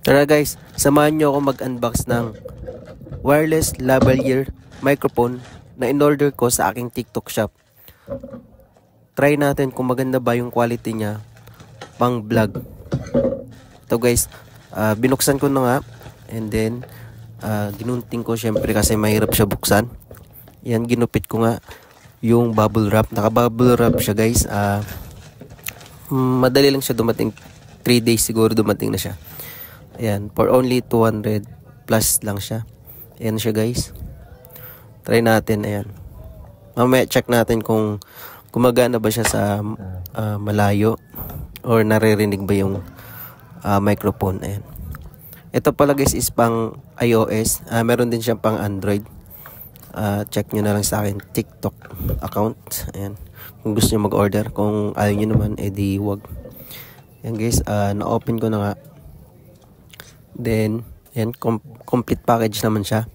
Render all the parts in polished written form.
Tara guys, samahan nyo ako mag-unbox ng wireless lavalier microphone na in-order ko sa aking TikTok shop. Try natin kung maganda ba yung quality niya pang vlog. Ito guys, binuksan ko na nga and then ginunting ko syempre kasi mahirap siya buksan. Yan, ginupit ko nga yung bubble wrap. Naka-bubble wrap siya guys. Madali lang siya dumating. 3 days siguro dumating na siya. Ayan, for only 200 plus lang siya. Ayan siya guys. Try natin, ayan. Mamaya check natin kung gumagana ba siya sa malayo or naririnig ba yung microphone. Ayan. Ito pala guys is pang iOS. Meron din siyang pang Android. Check nyo na lang sa akin TikTok account. Ayan. Kung gusto nyo mag-order. Kung ayaw nyo naman, edi wag. Ayan guys, na-open ko na nga. Then, yan, complete package naman siya.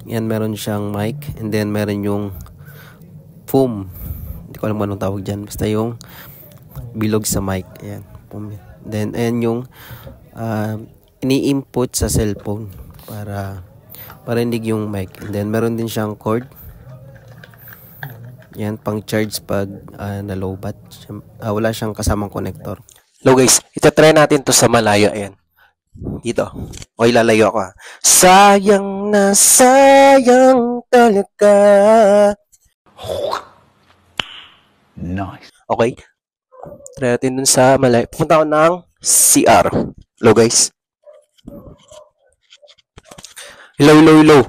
Yan, meron siyang mic. And then, meron yung foam. Hindi ko alam anong tawag dyan. Basta yung bilog sa mic. Ayan, foam. Then, ayan yung ini-input sa cellphone para rinig yung mic. And then, meron din siyang cord. Yan, pang charge pag na-lowbat. Wala siyang kasamang connector. Hello guys, itatry natin to sa malayo. Ayan. Dito. O ilalayo ako. Sayang na sayang talaga. Nice. Okay. Try natin dun sa malayo. Pupunta ako ng CR. Hello guys. Hello.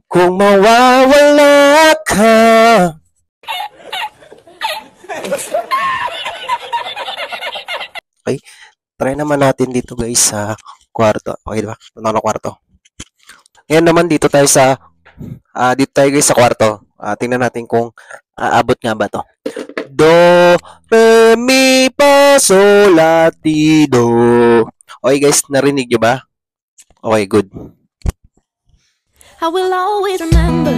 Kung mawawala ka. Okay. Try naman natin dito guys sa kwarto. Okay diba? Punta na kwarto. Ngayon naman dito tayo sa guys sa kwarto. Tingnan natin kung aabot nga ba to. Do, re, mi, fa, sol, la, ti, do. Okay guys, narinig nyo ba? Okay, good. I will always remember